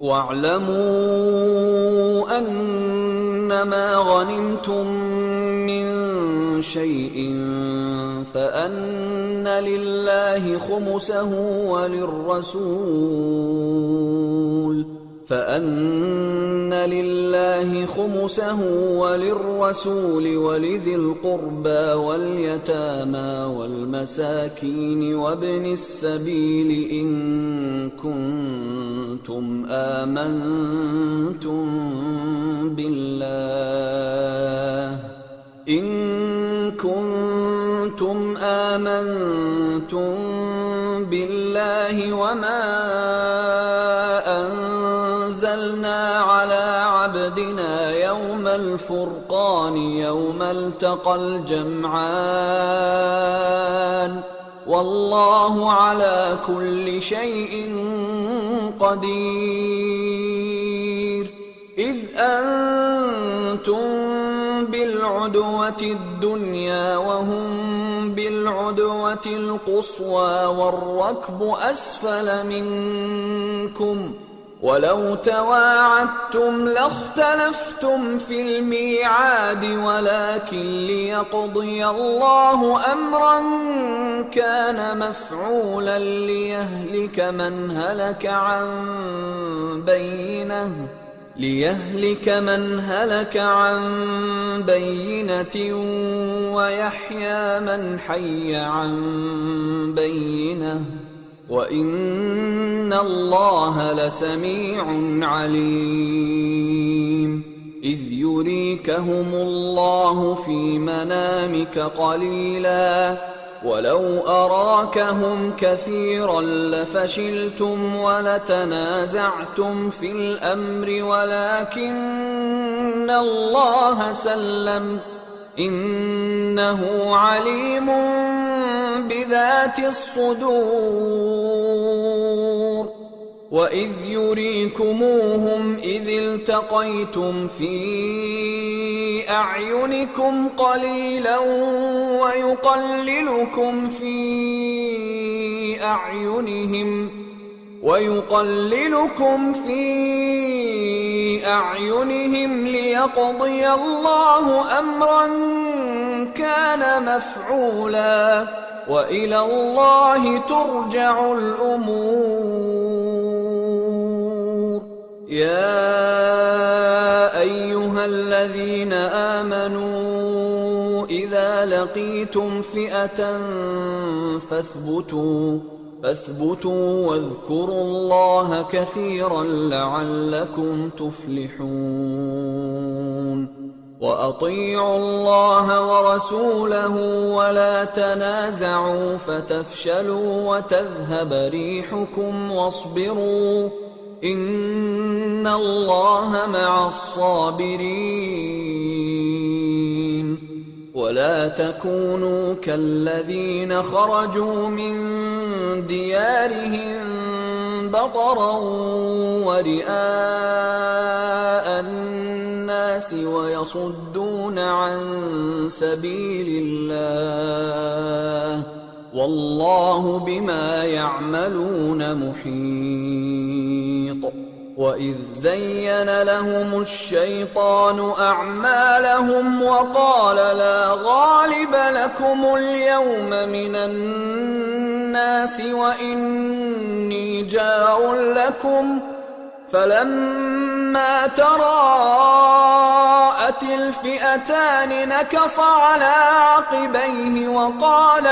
واعلموا أنما غنمتم من شيء فأن لله خمسه وللرسول ولذي القربى واليتامى والمساكين وابن السبيل إن كنتم آمنتم بالله وما أنزلنا على عبدنا يوم الفرقان يوم التقى الجمعان والله على كل شيء قدير. إذ أنتم بالعدوة الدنيا وهم بالعدوة القصوى والركب أسفل منكم ولو تواعدتم لاختلفتم في الميعاد ولكن ليقضي الله أمرا كان مفعولا ليهلك من هلك عن بينة ويحيى من حي عن بينة وإن الله لسميع عليم. إذ يريكهم الله في منامك قليلا ولو أراكهم كثيرا لفشلتم ولتنازعتم في الأمر ولكن الله سلم إنه عليم بذات الصدور. وإذ يريكموهم إذ التقيتم في أعينكم قليلا ويقللكم في أعينهم ليقضي الله أمرا كان مفعولا وإلى الله ترجع الأمور. يا أيها الذين آمنوا إذا لقيتم فئة فاثبتوا واذكروا الله كثيرا لعلكم تفلحون. وأطيعوا الله ورسوله ولا تنازعوا فتفشلوا وتذهب ريحكم واصبروا إن الله مع الصابرين. ولا تكونوا كالذين خرجوا من ديارهم بطرا ورئاء الناس ويصدون عن سبيل الله والله بما يعملون محيط. وإذ زين لهم الشيطان أعمالهم وقال لا غالب لكم اليوم من الناس وإني جار لكم فلما تراءت الفئتان نكص على عقبيه وقال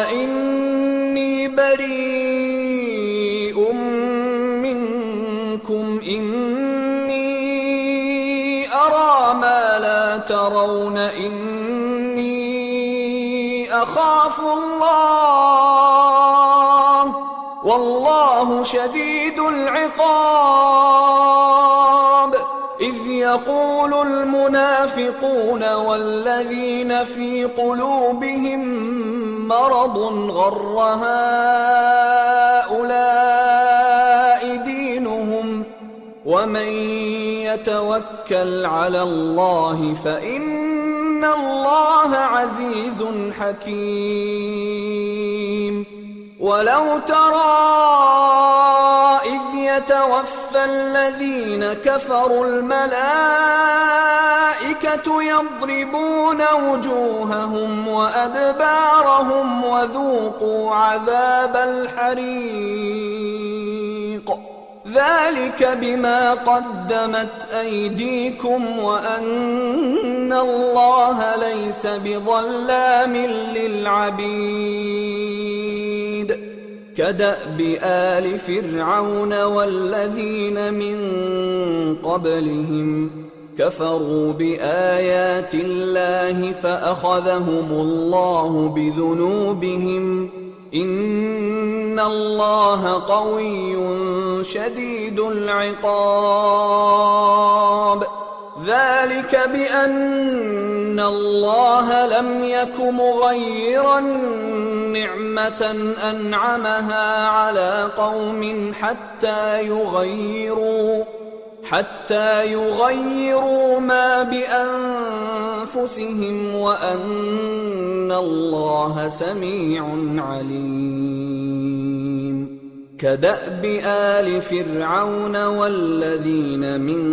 إني بريء منكم إني أرى ما لا ترون إني أخاف الله والله شديد العقاب. إذ يقول المنافقون والذين في قلوبهم مرض غر هؤلاء دينهم ومن يتوكل على الله فإن الله عزيز حكيم. ولو ترى إذ يتوفى الذين كفروا الملائكة يضربون وجوههم وأدبارهم وذوقوا عذاب الحريق ذلك بما قدمت أيديكم وأن الله ليس بظلام للعبيد كدأب آل فرعون والذين من قبلهم كفروا بآيات الله فأخذهم الله بذنوبهم إن الله قوي شديد العقاب ذلك بأن الله لم يك مغيرا نعمة أنعمها على قوم حتى يغيروا ما بأنفسهم وأن الله سميع عليم كدأب آل فرعون والذين من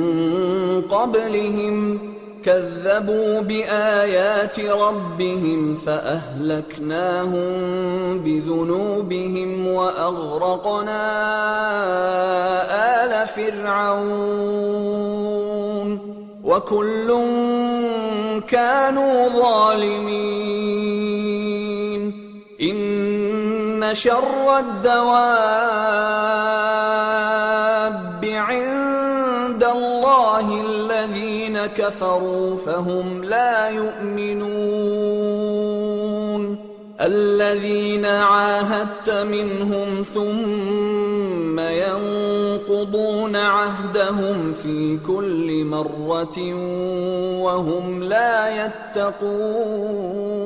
قبلهم كذبوا بآيات ربهم فأهلكناهم بذنوبهم وأغرقنا آل فرعون وكل كانوا ظالمين إن شر الدواب عند الله الذين كفروا فهم لا يؤمنون الذين عاهدت منهم ثم ينقضون عهدهم في كل مرة وهم لا يتقون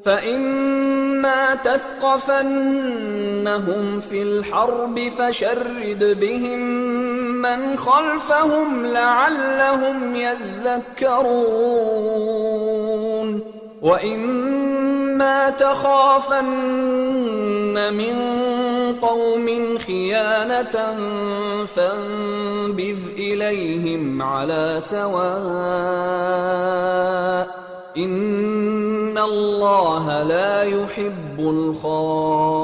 فإما تثقفنهم في الحرب فشرد بهم من خلفهم لعلهم يذكرون وإما تخافن من قوم خيانة فانبذ إليهم على سواء إن الله لا يحب الخائنين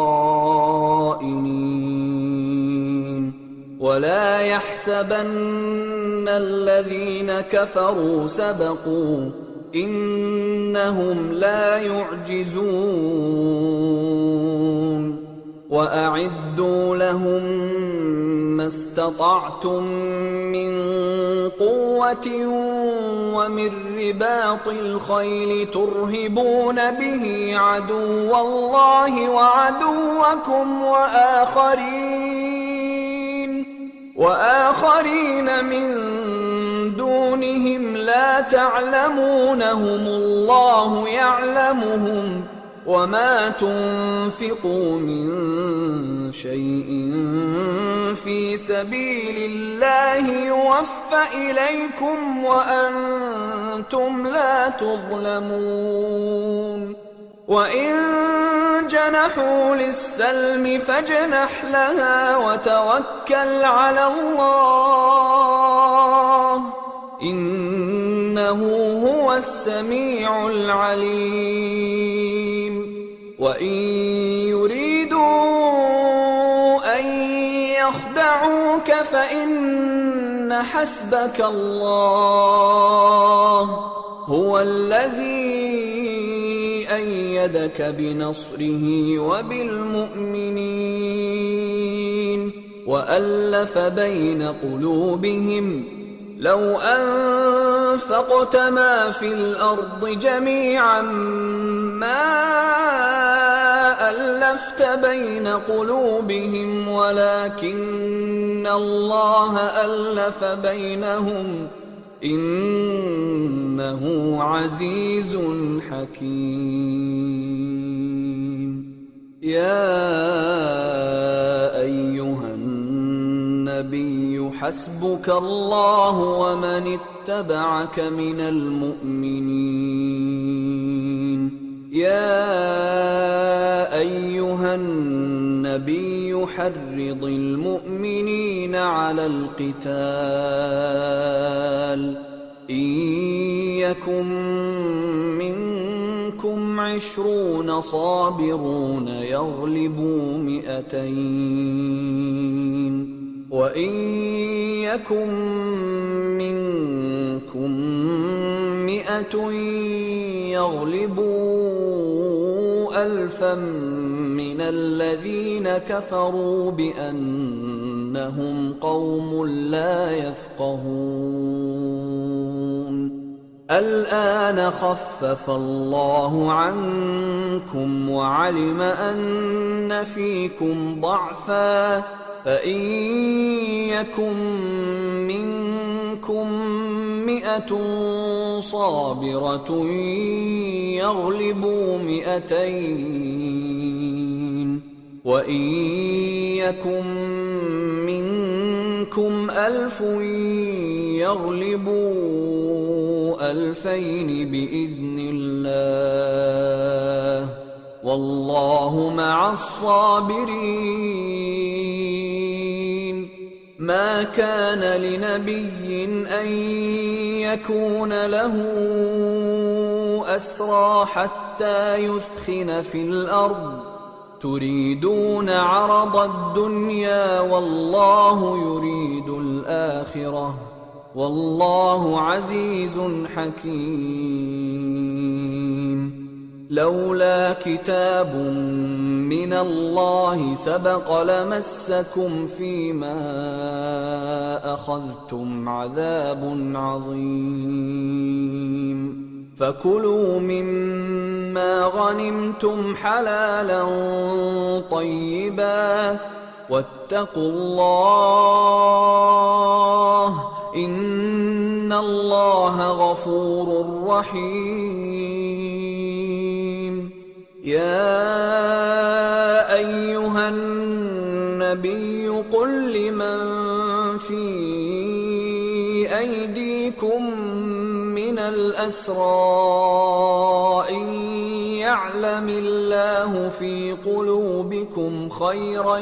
ولا يحسبن الذين كفروا سبقوا إنهم لا يعجزون وأعدوا لهم ما استطعتم من قوة ومن رباط الخيل ترهبون به عدو الله وعدوكم وآخرين من دونهم لا تعلمونهم الله يعلمهم وما تنفقوا من شيء في سبيل الله يوفى إليكم وأنتم لا تظلمون وإن جنحوا للسلم فاجنح لها وتوكل على الله إنه هو السميع العليم وإن يريدوا أن يخدعوك فإن حسبك الله هو الذي أيدك بنصره وبالمؤمنين وألف بين قلوبهم لو أنفقت ما في الأرض جميعا ما ألفت بين قلوبهم ولكن الله ألف بينهم إنه عزيز حكيم يا أيها النبي حسبك الله ومن اتبعك من المؤمنين يا أيها أيها النبي حرض المؤمنين على القتال إن يكن منكم 20 صابرون يغلبوا 200 وإن يكن منكم 100 يغلبوا 1000 من الذين كفروا بأنهم قوم لا يفقهون الآن خفف الله عنكم وعلم أن فيكم ضعفا فإن يكن منكم 100 صابرة يغلبوا 200 وإن يكن منكم 1000 يغلبوا 2000 بإذن الله والله مع الصابرين ما كان لنبي أن يكون له أسرى حتى يثخن في الأرض تريدون عرض الدنيا والله يريد الآخرة والله عزيز حكيم لولا كتاب من الله سبق لمسكم فيما أخذتم عذاب عظيم فكلوا مما غنمتم حلالا طيبا واتقوا الله إن الله غفور رحيم يا أيها النبي قل لمن في أيديكم من الأسرى إن يعلم الله في قلوبكم خيرا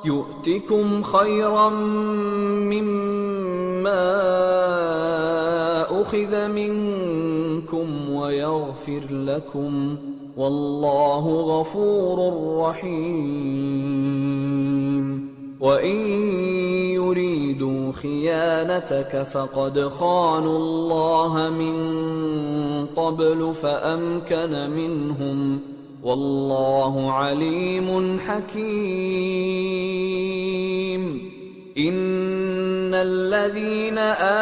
يؤتكم خيرا مما أخذ منكم ويغفر لكم والله غفور رحيم وإن يريدوا خيانتك فقد خانوا الله من قبل فأمكن منهم والله عليم حكيم إن الذين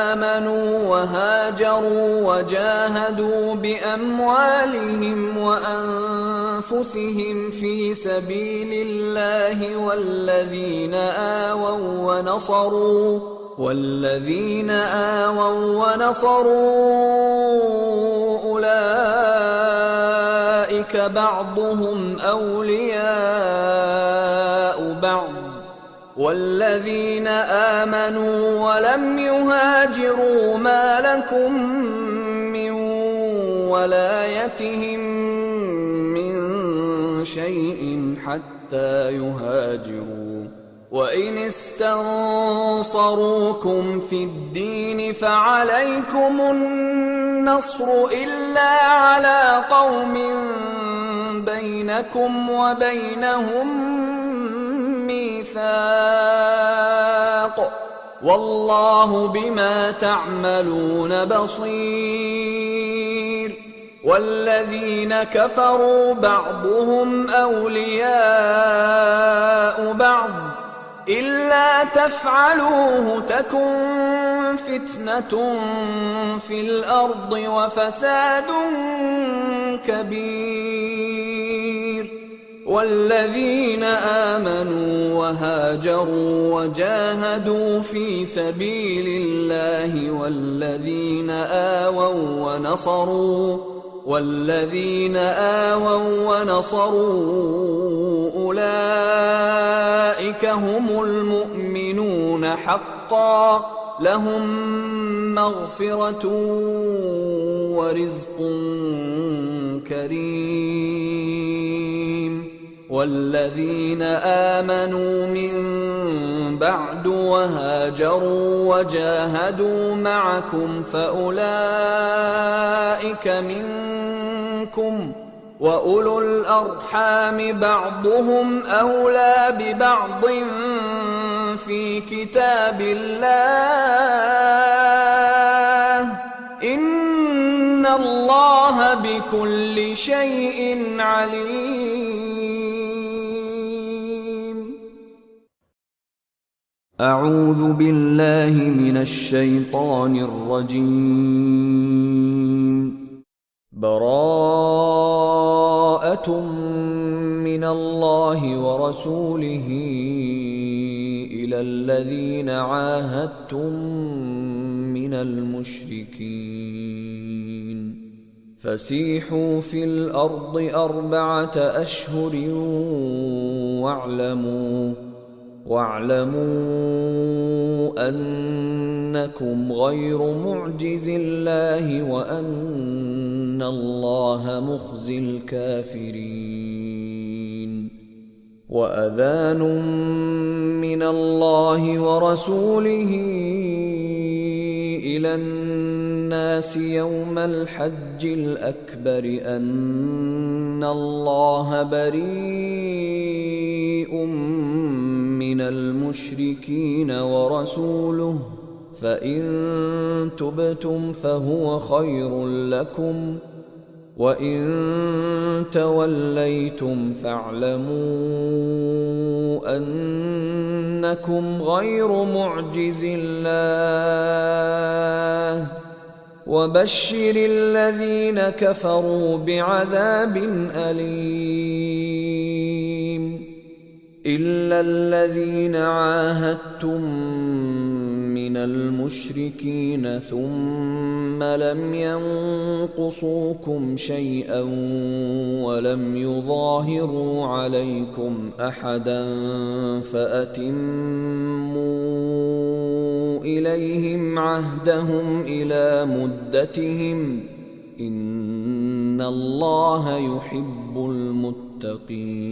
آمنوا وهاجروا وجاهدوا بأموالهم وأنفسهم في سبيل الله والذين آووا ونصروا أولئك بعضهم أولياء بعض والذين آمنوا ولم يهاجروا ما لكم من ولايتهم من شيء حتى يهاجروا وإن استنصروكم في الدين فعليكم النصر إلا على قوم بينكم وبينهم ميثاق والله بما تعملون بصير والذين كفروا بعضهم أولياء بعض إلا تفعلوه تكن فتنة في الأرض وفساد كبير والذين آمنوا وهاجروا وجاهدوا في سبيل الله والذين آووا ونصروا أولئك هم المؤمنون حقا لهم مغفرة ورزق كريم. والذين آمنوا من بعد وهاجروا وجاهدوا معكم فأولئك منكم، وأولو الأرحام بعضهم أولى ببعض في كتاب الله، إن الله بكل شيء عليم. أعوذ بالله من الشيطان الرجيم. براءة من الله ورسوله إلى الذين عاهدتم من المشركين، فسيحوا في الأرض 4 أشهر واعلموا أنكم غير معجز الله وأن الله مخزي الكافرين. وأذان من الله ورسوله إلى الناس يوم الحج الأكبر أن الله بريء من المشركين ورسوله، فإن تبتم فهو خير لكم، وإن توليتم فاعلموا أنكم غير معجز الله، وبشر الذين كفروا بعذاب أليم. إلا الذين عاهدتم من المشركين ثم لم ينقصوكم شيئا ولم يظاهروا عليكم أحدا فأتموا إليهم عهدهم إلى مدتهم، إن الله يحب المتقين.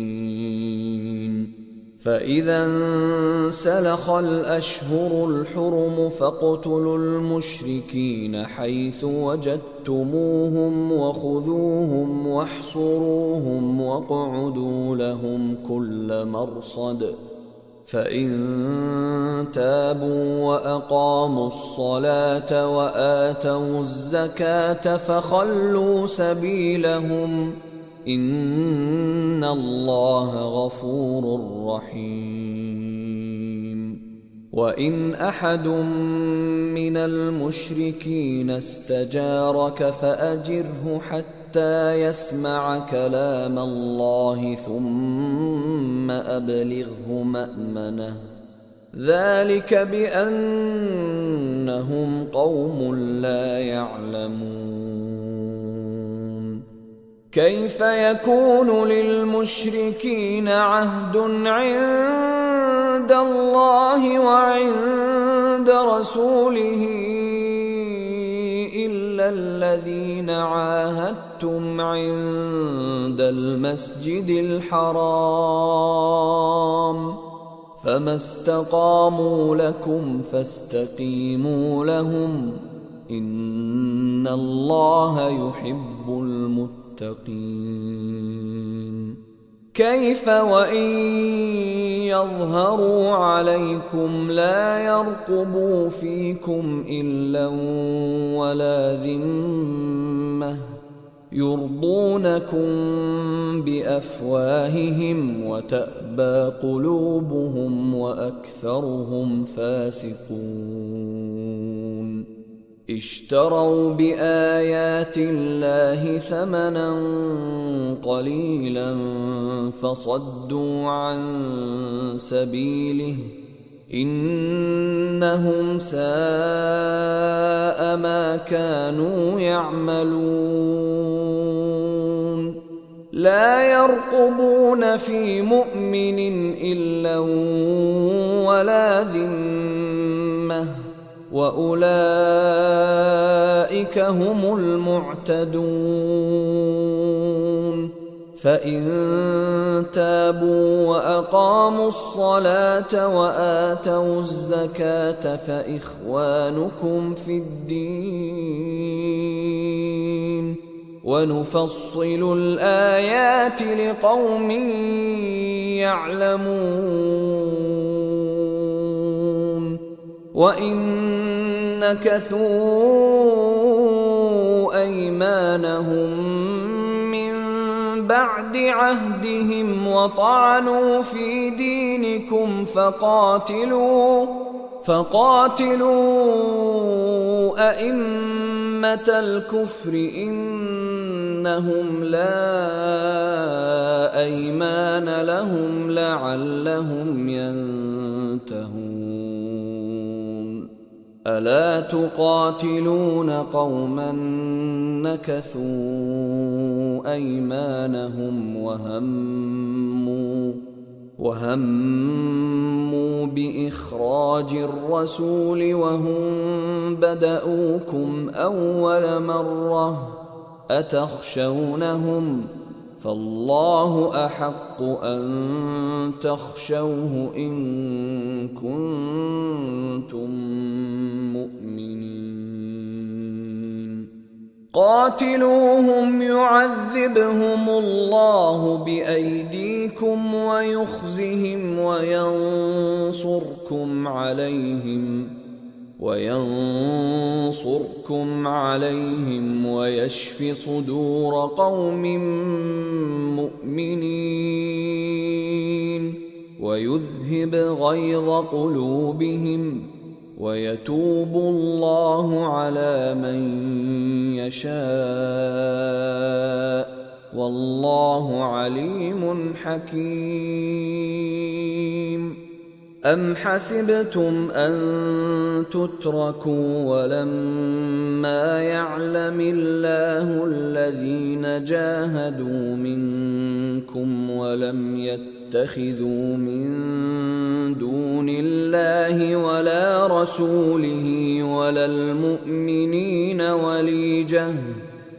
فإذا انسلخ الأشهر الحرم فاقتلوا المشركين حيث وجدتموهم وخذوهم واحصروهم واقعدوا لهم كل مرصد، فإن تابوا وأقاموا الصلاة وآتوا الزكاة فخلوا سبيلهم، إن الله غفور رحيم. وإن أحد من المشركين استجارك فأجره حتى يسمع كلام الله ثم أبلغه مأمنه، ذلك بأنهم قوم لا يعلمون. كيف يكون للمشركين عهد عند الله وعند رسوله إلا الذين عاهدتم عند المسجد الحرام، فما استقاموا لكم فاستقيموا لهم، إن الله يحب المتقين. كيف وإن يظهروا عليكم لا يرقبوا فيكم إلا ولا ذمة، يرضونكم بأفواههم وتأبى قلوبهم وأكثرهم فاسقون. اشتروا بآيات الله ثمنا قليلا فصدوا عن سبيله، إنهم ساء ما كانوا يعملون. لا يرقبون في مؤمن إلا ولا ذمة، وأولئك هم المعتدون. فإن تابوا وأقاموا الصلاة وآتوا الزكاة فإخوانكم في الدين ونفصل الآيات لقوم يعلمون. وإن نكثوا أيمانهم بعد عهدهم وطعنوا في دينكم فقاتلوا أئمة الكفر إنهم لا أيمان لهم لعلهم ينتهون. ألا تقاتلون قوما نكثوا أيمانهم وهموا بإخراج الرسول وهم بدؤوكم أول مرة أتخشونهم فالله أحق أن تخشوه إن كنتم مؤمنين. قاتلوهم يعذبهم الله بأيديكم ويخزهم وينصركم عليهم ويشف صدور قوم مؤمنين ويذهب غيظ قلوبهم ويتوب الله على من يشاء والله عليم حكيم. أم حسبتم أن تتركوا ولما يعلم الله الذين جاهدوا منكم ولم يتخذوا من دون الله ولا رسوله ولا المؤمنين وليجة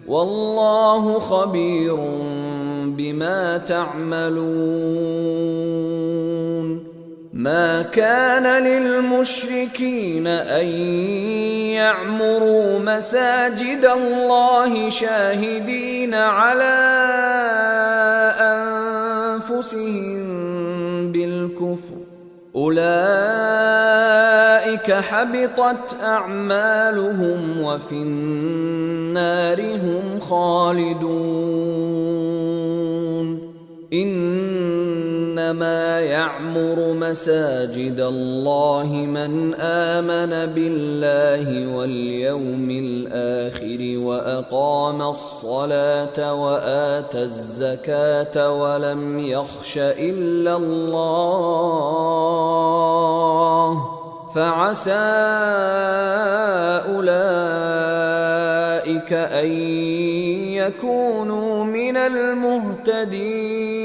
والله خبير بما تعملون. ما كان للمشركين أن يعمروا مساجد الله شاهدين على أنفسهم بالكفر أولئك حبطت أعمالهم وفي النار هم خالدون. إنما يعمر مساجد الله من آمن بالله واليوم الآخر وأقام الصلاة وآتى الزكاة ولم يخش إلا الله فعسى أولئك أن يكونوا من المهتدين.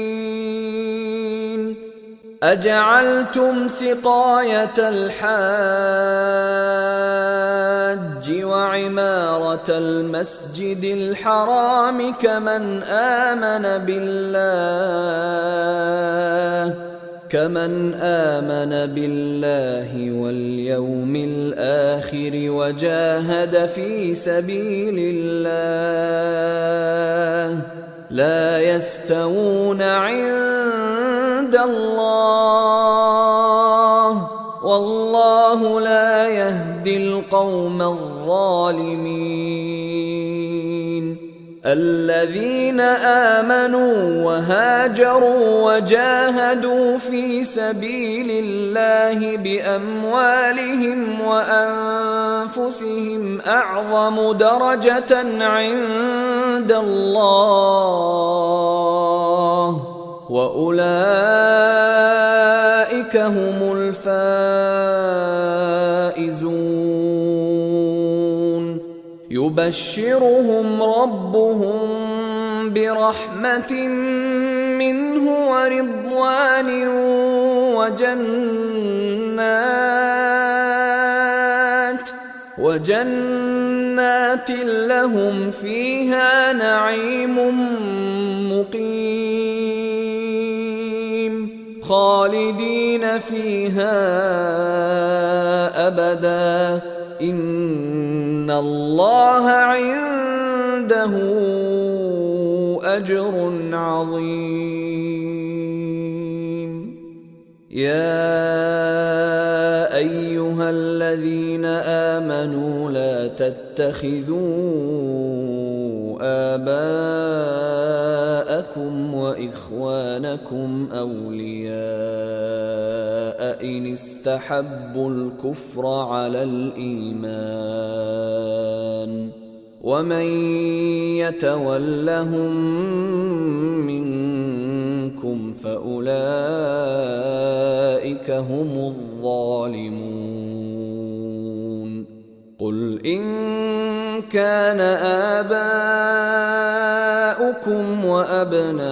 أجعلتم سقاية الحاج وعمارة المسجد الحرام كمن آمن بالله واليوم الآخر وجاهد في سبيل الله لا يستوون عند الله والله لا يهدي القوم الظالمين. الذين آمنوا وهاجروا وجاهدوا في سبيل الله بأموالهم وأنفسهم أعظم درجة عند الله وأولئك هم الفائزون. يبشرهم ربهم برحمة منه ورضوان وجنات لهم فيها نعيم مقيم خالدين فيها أبدا إن الله عنده أجر عظيم. يا أيها الذين آمنوا لا تتخذوا آباءكم وإخوانكم أولياء إن استحبوا الكفر على الإيمان ومن يتولهم منكم فأولئك هم الظالمون. قل إن كان آباؤكم وأبناؤكم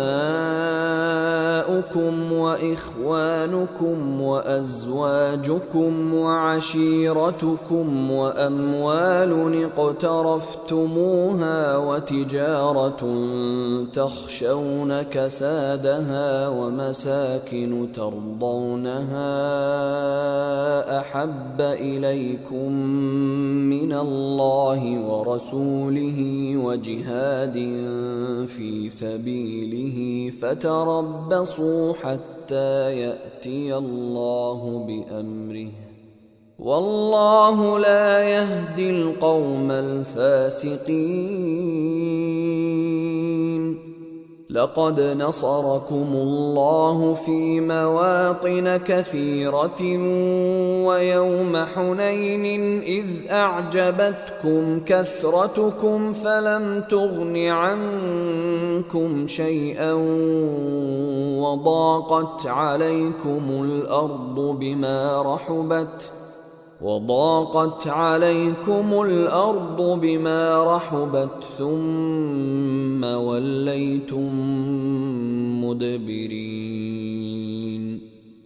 وإخوانكم وأزواجكم وعشيرتكم وأموال اقترفتموها وتجارة تخشون كسادها ومساكن ترضونها أحب إليكم من الله ورسوله وجهاد في سبيله فتربصوا حتى يأتي الله بأمره والله لا يهدي القوم الفاسقين. لقد نصركم الله في مواطن كثيرة ويوم حنين إذ أعجبتكم كثرتكم فلم تغن عنكم شيئا وضاقت عليكم الأرض بما رحبت ثم وليتم مدبرين.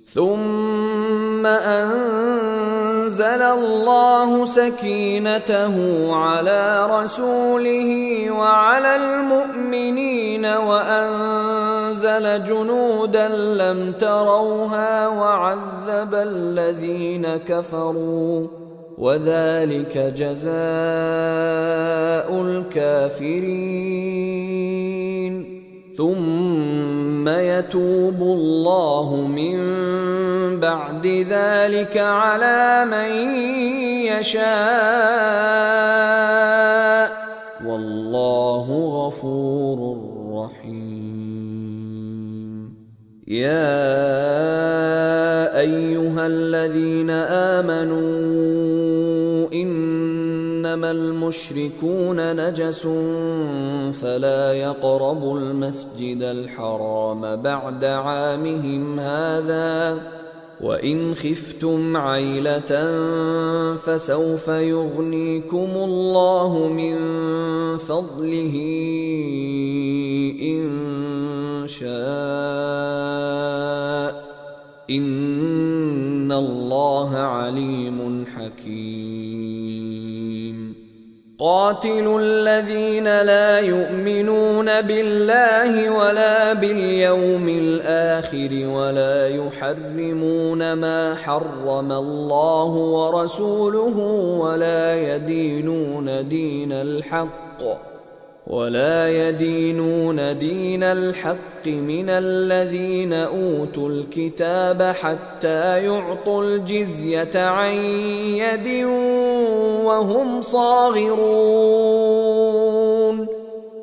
ثم أنزل الله سكينته على رسوله وعلى المؤمنين وأنزل جنودا لم تروها وعذب الذين كفروا وذلك جزاء الكافرين. ثم يتوب الله من بعد ذلك على من يشاء والله غفور رحيم. يا أيها الذين آمنوا إنما المشركون نجس فلا يقربوا المسجد الحرام بعد عامهم هذا وإن خفتم عيلة فسوف يغنيكم الله من فضله إن شاء إن الله عليم حكيم. قاتلوا الذين لا يؤمنون بالله ولا باليوم الآخر ولا يحرمون ما حرم الله ورسوله ولا يدينون دين الحق من الذين أوتوا الكتاب حتى يعطوا الجزية عن يد وهم صاغرون.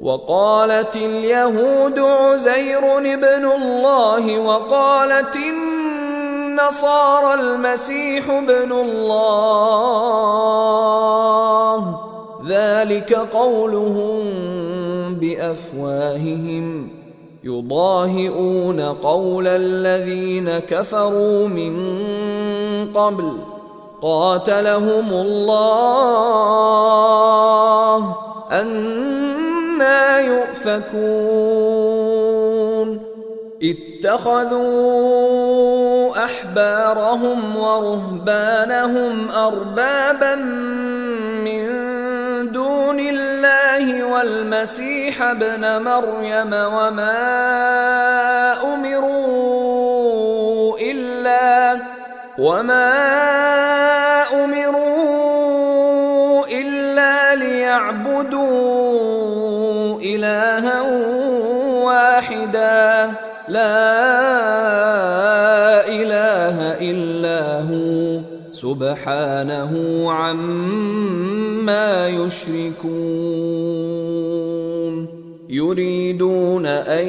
وقالت اليهود عزير ابن الله وقالت النصارى المسيح ابن الله ذلك قولهم بأفواههم يضاهئون قول الذين كفروا من قبل قاتلهم الله أنى يؤفكون. اتخذوا أحبارهم ورهبانهم أربابا من الله والمسيح ابن مريم وما أمروا إلا ليعبدوا إلها واحدا لا إله إلا هو سبحانه عما يشركون يريدون أن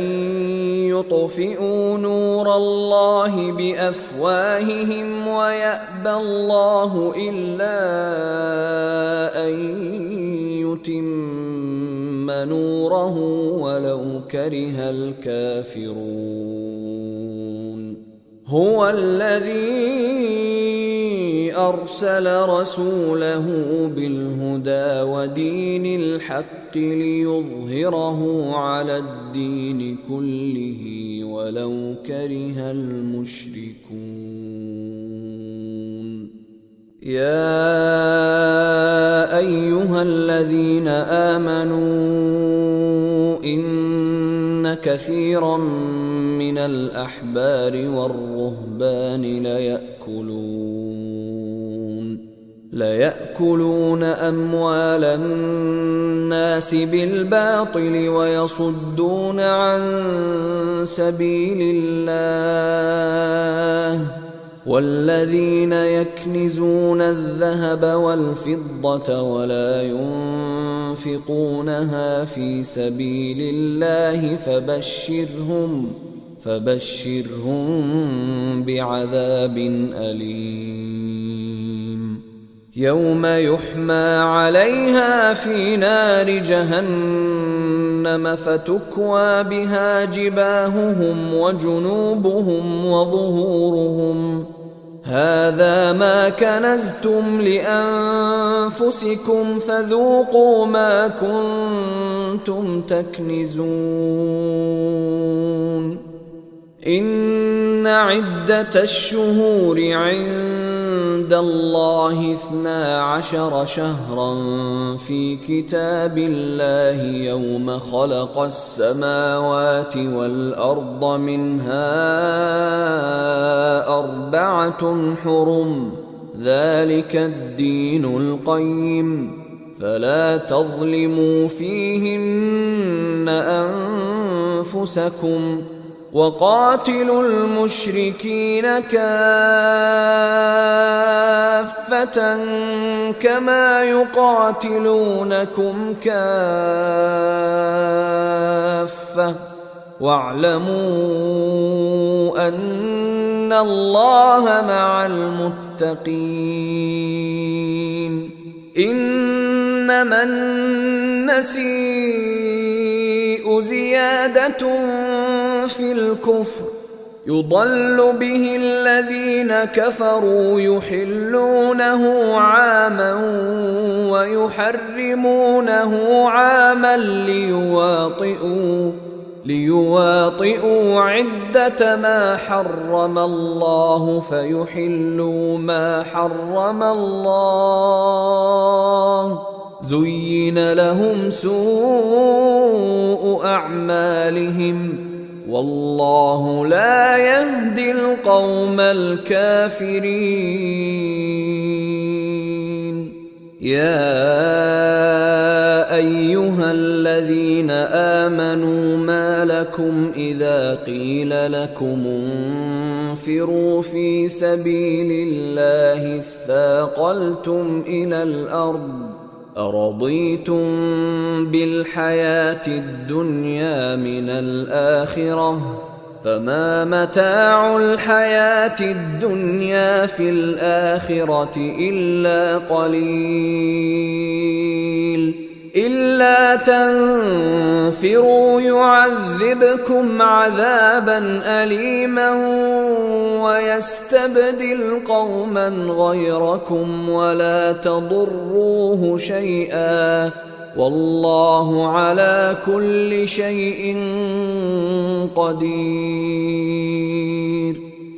يطفئوا نور الله بأفواههم ويأبى الله إلا أن يتم نوره ولو كره الكافرون هو الذي أرسل رسوله بالهدى ودين الحق ليظهره على الدين كله ولو كره المشركون يا أيها الذين آمنوا إن كثيرا من الأحبار والرهبان ليأكلون أموال الناس بالباطل ويصدون عن سبيل الله والذين يكنزون الذهب والفضة ولا ينفقونها في سبيل الله فبشرهم بعذاب أليم يوم يحمى عليها في نار جهنم فتكوى بها جباههم وجنوبهم وظهورهم هذا ما كنزتم لأنفسكم فذوقوا ما كنتم تكنزون إن عدة الشهور عند الله 12 شهرا في كتاب الله يوم خلق السماوات والأرض منها 4 حرم ذلك الدين القيم فلا تظلموا فيهن أنفسكم وقاتلوا المشركين كافة كما يقاتلونكم كافة واعلموا أن الله مع المتقين إنما النسيء زيادة في الكفر يضل به الذين كفروا يحلونه عاما ويحرمونه عاما ليواطئوا عدة ما حرم الله فيحلوا ما حرم الله زين لهم سوء أعمالهم والله لا يهدي القوم الكافرين يا أيها الذين آمنوا ما لكم إذا قيل لكم انفروا في سبيل الله اثاقلتم إلى الأرض أرضيتم بالحياة الدنيا من الآخرة فما متاع الحياة الدنيا في الآخرة إلا قليل إلا تنفروا يعذبكم عذابا أليما ويستبدل قوما غيركم ولا تضروه شيئا والله على كل شيء قدير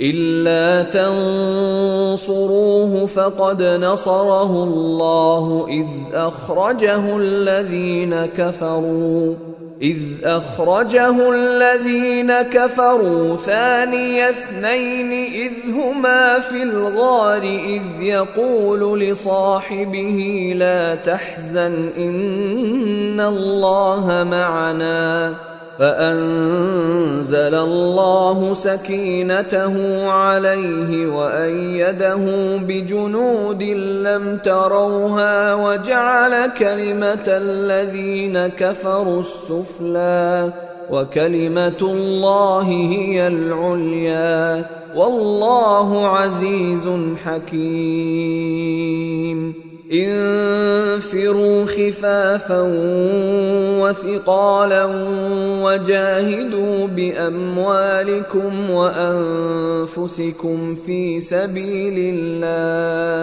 إلا تنصروه فقد نصره الله إذ أخرجه الذين كفروا ثاني اثنين إذ هما في الغار إذ يقول لصاحبه لا تحزن إن الله معنا فأنزل الله سكينته عليه وأيده بجنود لم تروها وجعل كلمة الذين كفروا السفلى وكلمة الله هي العليا والله عزيز حكيم انفروا خفافا وثقالا وجاهدوا بأموالكم وأنفسكم في سبيل الله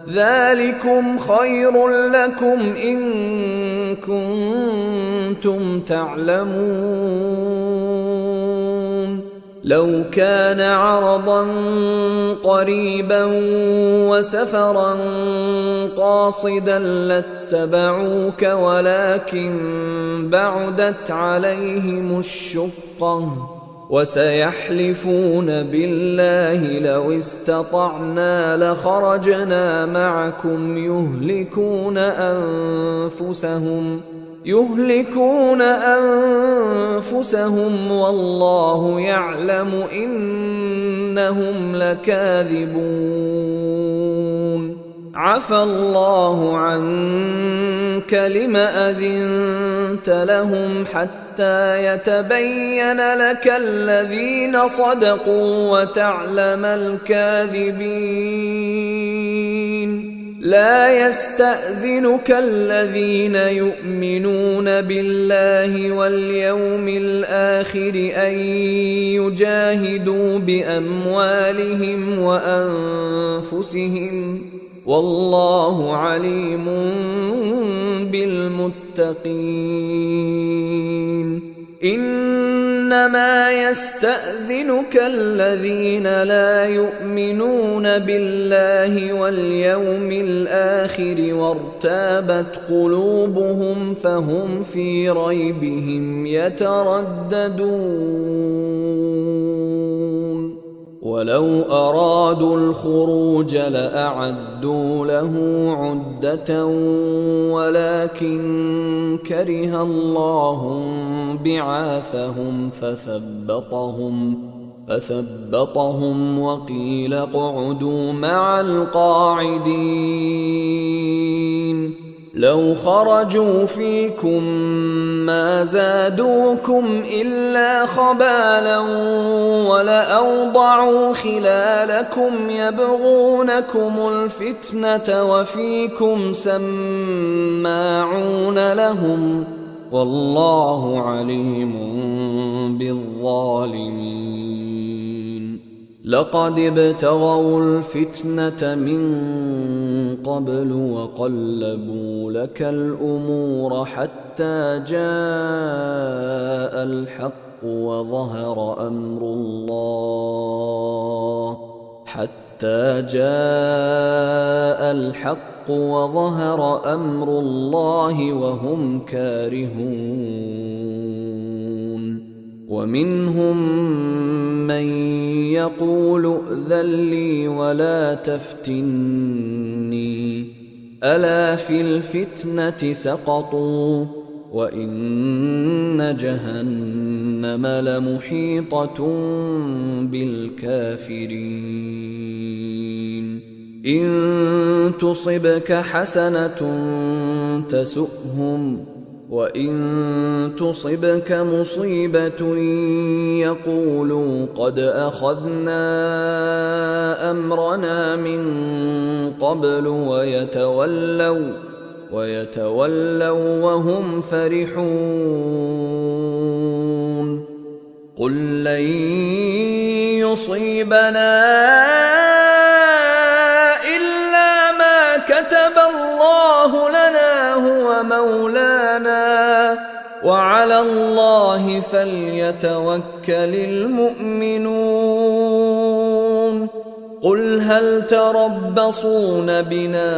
ذلكم خير لكم إن كنتم تعلمون لو كان عرضا قريبا وسفرا قاصدا لاتبعوك ولكن بعدت عليهم الشقة وسيحلفون بالله لو استطعنا لخرجنا معكم يهلكون أنفسهم والله يعلم إنهم لكاذبون عفى الله عنك لم أذنت لهم حتى يتبين لك الذين صدقوا وتعلم الكاذبين لا يستأذنك الذين يؤمنون بالله واليوم الآخر أن يجاهدوا بأموالهم وأنفسهم والله عليم بالمتقين إنما يستأذنك الذين لا يؤمنون بالله واليوم الآخر وارتابت قلوبهم فهم في ريبهم يترددون ولو أرادوا الخروج لأعدوا له عدة ولكن كره الله بعاثهم فثبطهم وقيل اقعدوا مع القاعدين لو خرجوا فيكم ما زادوكم إلا خبالا ولأوضعوا خلالكم يبغونكم الفتنة وفيكم سماعون لهم والله عليم بالظالمين لقد ابتغوا الفتنة من قبل وقلبوا لك الأمور حتى جاء الحق وظهر أمر الله وهم كارهون ومنهم من يقول ائذن لي ولا تفتني ألا في الفتنة سقطوا وإن جهنم لمحيطة بالكافرين إن تصبك حسنة تسؤهم وإن تصبك مصيبة يقولوا قد أخذنا أمرنا من قبل ويتولوا وهم فرحون قل لن يصيبنا إلا ما كتب الله لنا هو مولانا وعلى الله الله فليتوكل المؤمنون قل هل تربصون بنا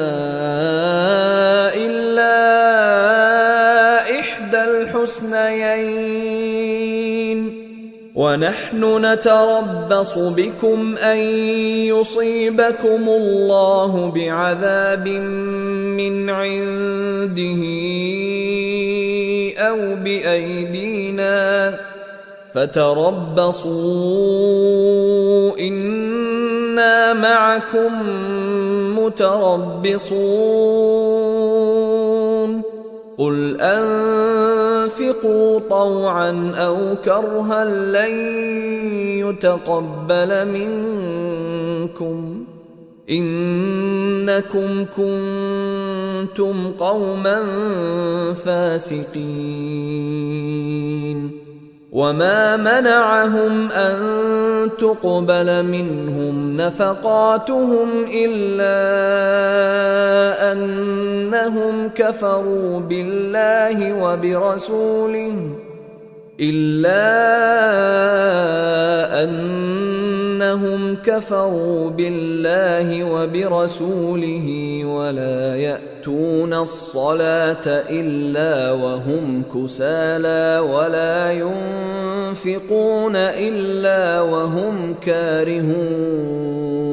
إلا إحدى الحسنيين ونحن نتربص بكم أن يصيبكم الله بعذاب من عنده أو بأيدينا فتربصوا إنا معكم متربصون قل أنفقوا طوعا أو كرها لن يتقبل منكم إنكم كنتم قوما فاسقين وما منعهم أن تقبل منهم نفقاتهم إلا أنهم كفروا بالله وبرسوله ولا يأتون الصلاة إلا وهم كسالى ولا ينفقون إلا وهم كارهون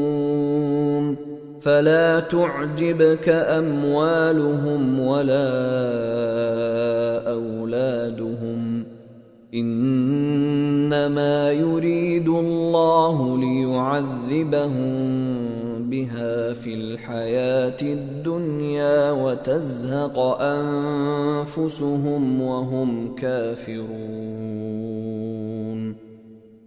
فلا تعجبك أموالهم ولا أولادهم إنما يريد الله ليعذبهم بها في الحياة الدنيا وتزهق أنفسهم وهم كافرون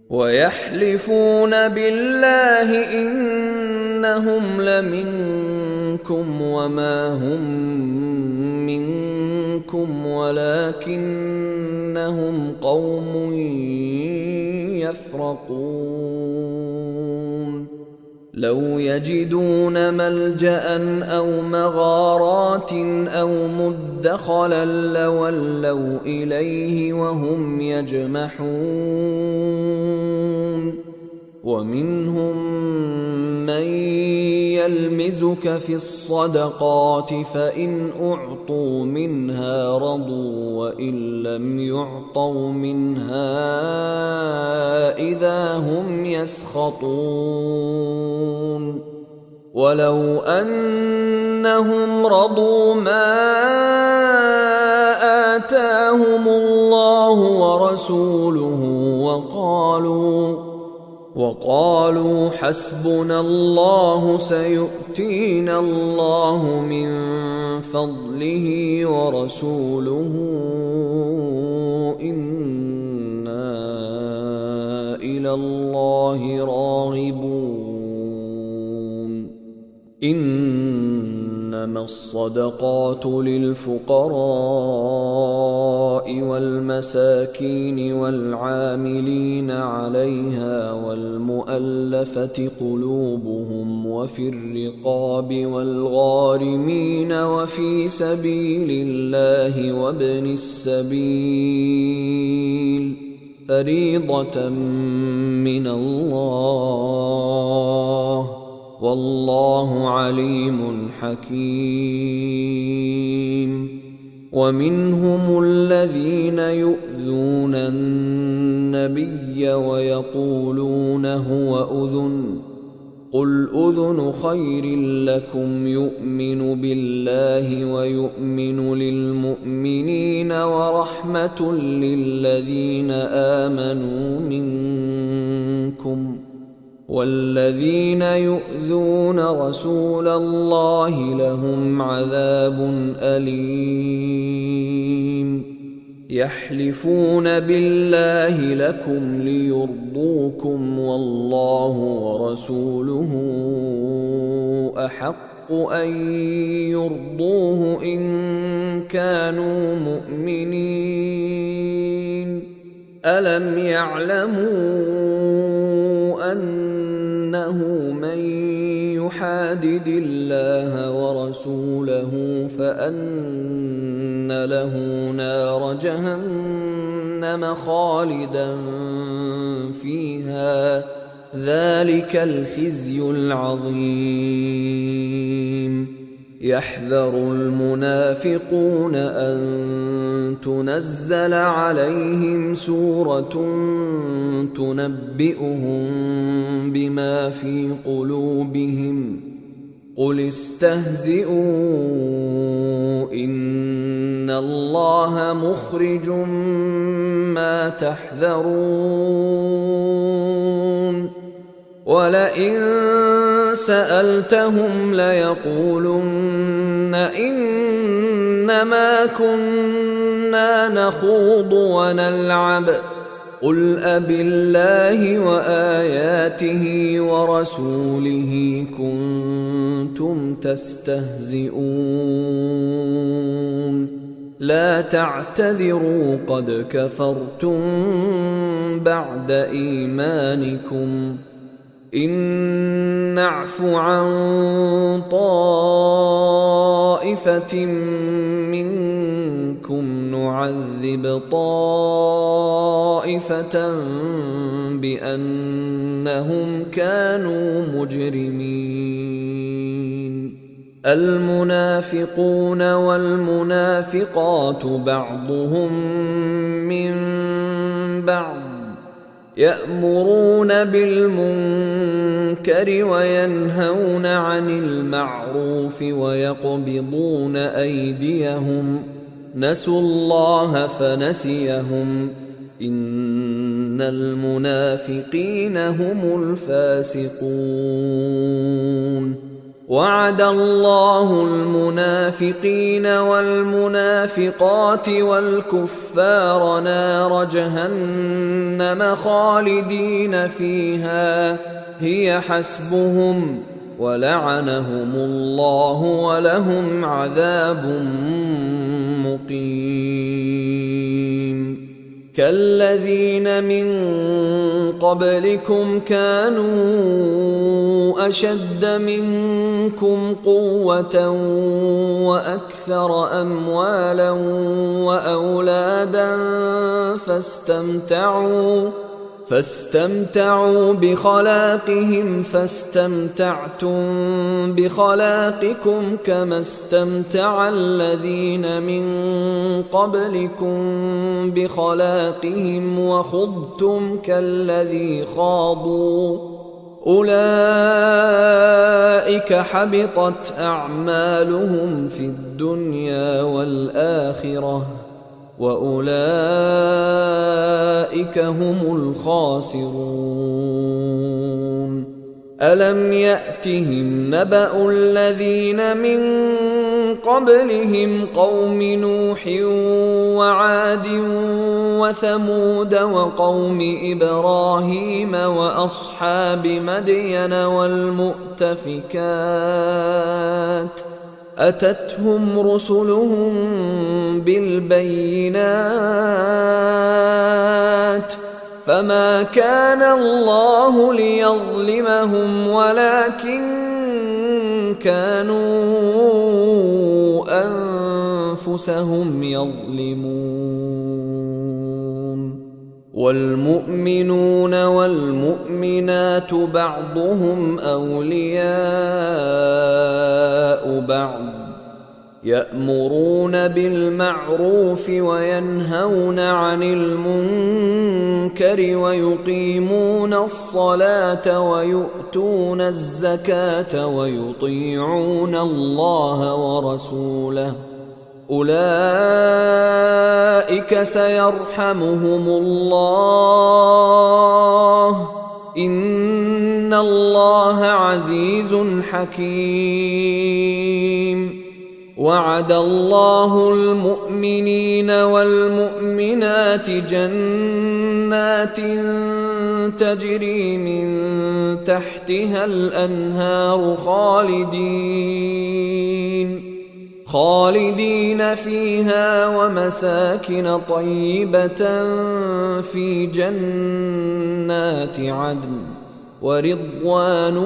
ويحلفون بالله إنهم لمنكم وما هم منكم ولكنهم قوم يفرقون لو يجدون ملجأ أو مغارات أو مدخلا لولوا إليه وهم يجمحون ومنهم من يلمزك في الصدقات فإن أعطوا منها رضوا وإن لم يعطوا منها إذا هم يسخطون ولو أنهم رضوا ما آتاهم الله ورسوله وقالوا حسبنا الله سيؤتينا الله من فضله ورسوله إنا إلى الله راغبون إنما الصدقات للفقراء والمساكين والعاملين عليها والمؤلفة قلوبهم وفي الرقاب والغارمين وفي سبيل الله وابن السبيل فريضة من الله والله عليم حكيم ومنهم الذين يؤذون النبي ويقولون هو أذن قل أذن خير لكم يؤمن بالله ويؤمن للمؤمنين ورحمة للذين آمنوا منكم والذين يؤذون رسول الله لهم عذاب أليم يحلفون بالله لكم ليرضوكم والله ورسوله أحق أن يرضوه إن كانوا مؤمنين ألم يعلموا أنه من يحادد الله ورسوله فأن له نار جهنم جهنم خالدا فيها ذلك الخزي العظيم. يحذر المنافقون أن تنزل عليهم سورة تنبئهم بما في قلوبهم قل استهزئوا إن الله مخرج ما تحذرون ولئن سألتهم ليقولن إنما كنا نخوض ونلعب قل أبالله وآياته ورسوله كنتم تستهزئون لا تعتذروا قد كفرتم بعد إيمانكم إن نعف عن طائفة منكم نعذب طائفة بأنهم كانوا مجرمين. المنافقون والمنافقات بعضهم من بعض يأمرون بالمنكر وينهون عن المعروف ويقبضون أيديهم نسوا الله فنسيهم إن المنافقين هم الفاسقون. وعد الله المنافقين والمنافقات والكفار نار جهنم خالدين فيها هي حسبهم ولعنهم الله ولهم عذاب مقيم. كالذين من قبلكم كانوا أشد منكم قوة وأكثر أموالا وأولادا فاستمتعوا بخلاقهم فاستمتعتم بخلاقكم كما استمتع الذين من قبلكم بخلاقهم وخضتم كالذي خاضوا أولئك حبطت أعمالهم في الدنيا والآخرة وأولئك هم الخاسرون. ألم يأتهم نبأ الذين من قبلهم قوم نوح وعاد وثمود وقوم إبراهيم وأصحاب مدين والمؤتفكات أتتهم رسلهم بالبينات فما كان الله ليظلمهم ولكن كانوا أنفسهم يظلمون. والمؤمنون والمؤمنات بعضهم أولياء بعض يأمرون بالمعروف وينهون عن المنكر ويقيمون الصلاة ويؤتون الزكاة ويطيعون الله ورسوله أولئك سيرحمهم الله إن الله عزيز حكيم. وعد الله المؤمنين والمؤمنات جنات تجري من تحتها الأنهار خالدين فيها ومساكن طيبة في جنات عدن ورضوان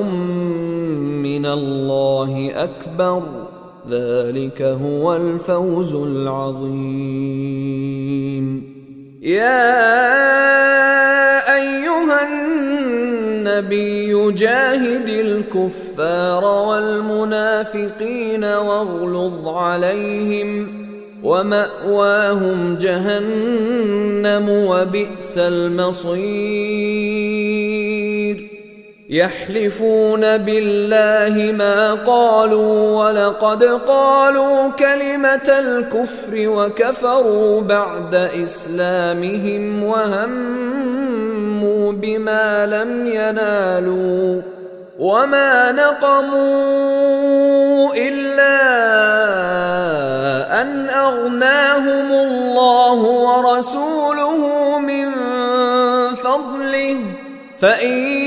من الله أكبر ذلك هو الفوز العظيم. يا أيها النبي جاهد الكفار والمنافقين واغلظ عليهم ومأواهم جهنم وبئس المصير يحلفون بالله ما قالوا ولقد قالوا كلمة الكفر وكفروا بعد إسلامهم وهموا بما لم ينالوا وما نقموا إلا أن أغناهم الله ورسوله من فضله فإن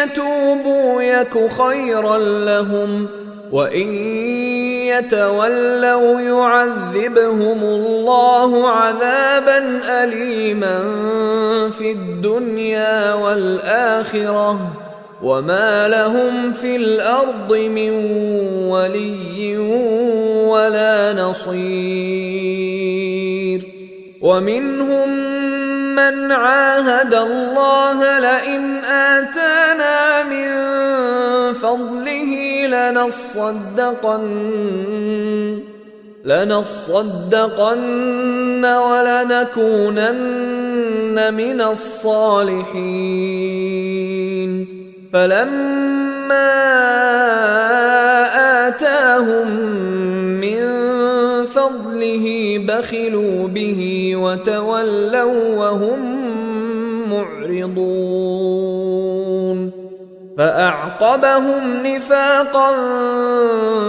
يتوبوا يك خيرا لهم وإن يتولوا يعذبهم الله عذابا أليما في الدنيا والآخرة وما لهم في الأرض من ولي ولا نصير ومنهم من عاهد الله لئن آتانا من فضله لنصدقن ولنكونن من الصالحين فلما آتاهم من فضله بخلوا به وتولوا وهم معرضون فأعقبهم نفاقا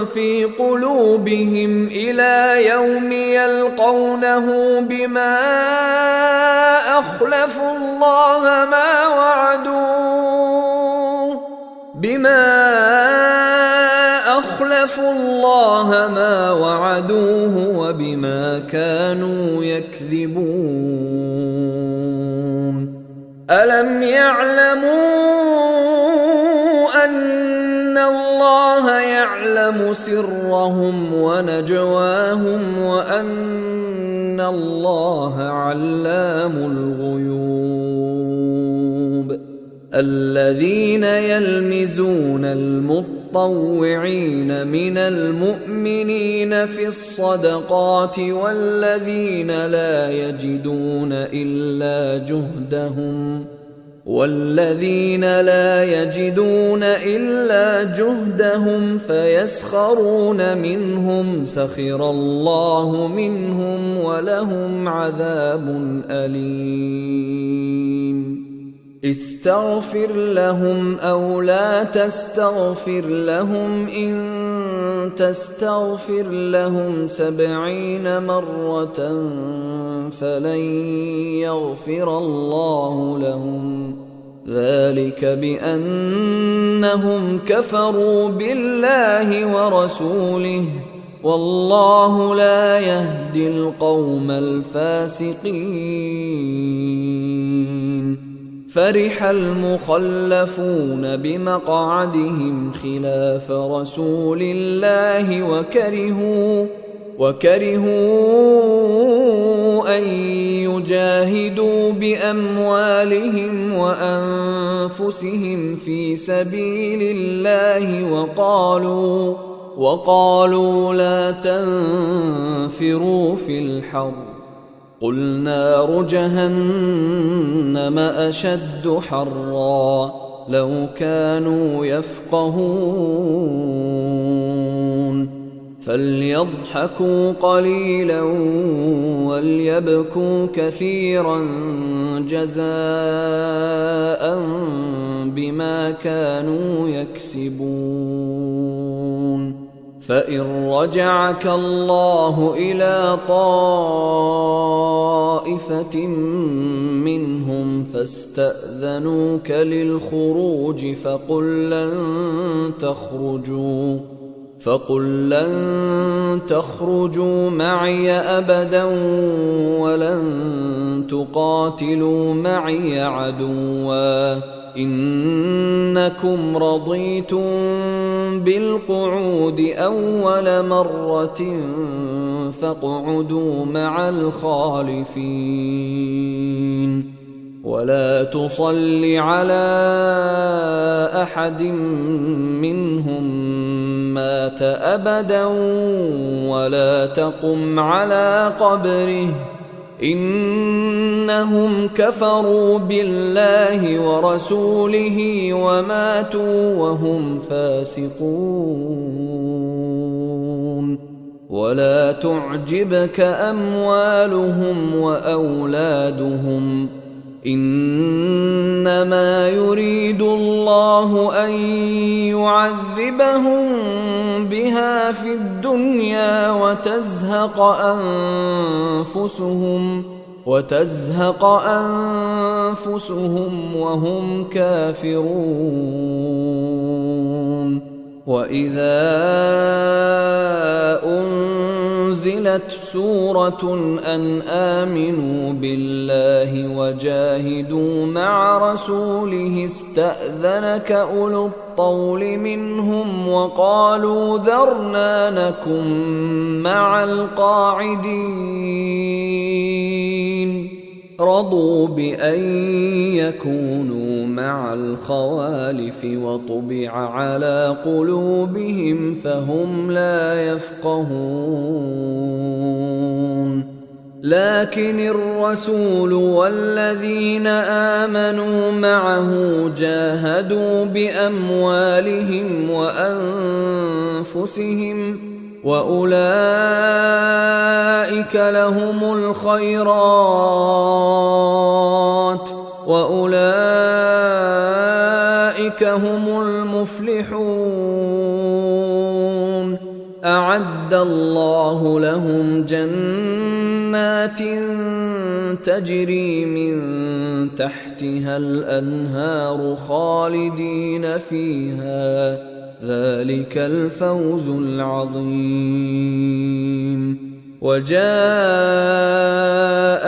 في قلوبهم إلى يوم يلقونه بما أخلفوا الله ما وعدوه وبما كانوا يكذبون ألم يعلموا أن الله يعلم سرهم ونجواهم وأن الله علام الغيوب الذين يلمزون المطوعين من المؤمنين في الصدقات والذين لا يجدون إلا جهدهم فيسخرون منهم سخر الله منهم ولهم عذاب أليم استغفر لهم أو لا تستغفر لهم إن تستغفر لهم 70 مرة فلن يغفر الله لهم ذلك بأنهم كفروا بالله ورسوله والله لا يهدي القوم الفاسقين فرح المخلفون بمقعدهم خلاف رسول الله وكرهوا أن يجاهدوا بأموالهم وأنفسهم في سبيل الله وقالوا لا تنفروا في الحر قل نار جهنم أشد حرا لو كانوا يفقهون فليضحكوا قليلا وليبكوا كثيرا جزاء بما كانوا يكسبون فإن رجعك الله إلى طائفة منهم فاستأذنوك للخروج فقل لن تخرجوا معي أبدا ولن تقاتلوا معي عدوا إنكم رضيتم بالقعود أول مرة فاقعدوا مع الخالفين ولا تصل على أحد منهم مات أبدا ولا تقم على قبره إنهم كفروا بالله ورسوله وماتوا وهم فاسقون ولا تعجبك أموالهم وأولادهم إنما يريد الله أن يعذبهم بها في الدنيا وتزهق أنفسهم وهم كافرون وإذا أنزلت سورة أن آمنوا بالله وجاهدوا مع رسوله استأذنك أولو الطول منهم وقالوا ذرنا نكن مع القاعدين رضوا بأن يكونوا مع الخوالف وطبع على قلوبهم فهم لا يفقهون لكن الرسول والذين آمنوا معه جاهدوا بأموالهم وأنفسهم وأولئك لهم الخيرات وأولئك هم المفلحون أعد الله لهم جنات تجري من تحتها الأنهار خالدين فيها ذلك الفوز العظيم وجاء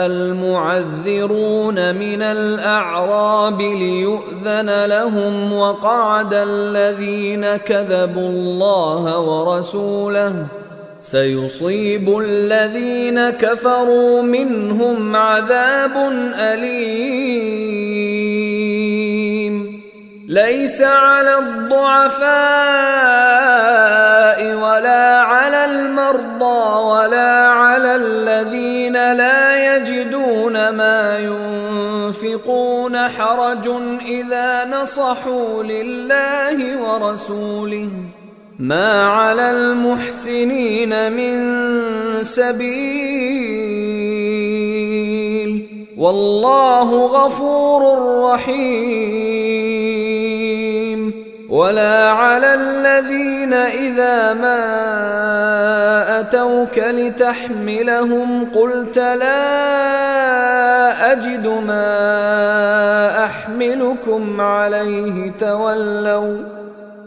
المعذرون من الأعراب ليؤذن لهم وقعد الذين كذبوا الله ورسوله سيصيب الذين كفروا منهم عذاب أليم ليس على الضعفاء ولا على المرضى ولا على الذين لا يجدون ما ينفقون حرج إذا نصحوا لله ورسوله ما على المحسنين من سبيل والله غفور رحيم ولا على الذين إذا ما أتوك لتحملهم قلت لا أجد ما أحملكم عليه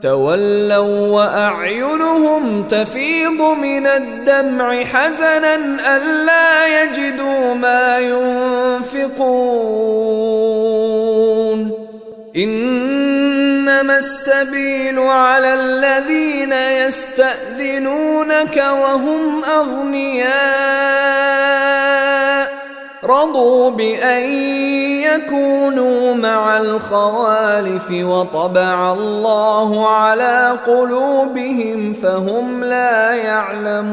تولوا وأعينهم تفيض من الدمع حزنا ألا يجدوا ما ينفقون إنما السبيل على الذين يستأذنونك وهم أغنياء رضوا بأن يكونوا مع الخوالف وطبع الله على قلوبهم فهم لا يعلمون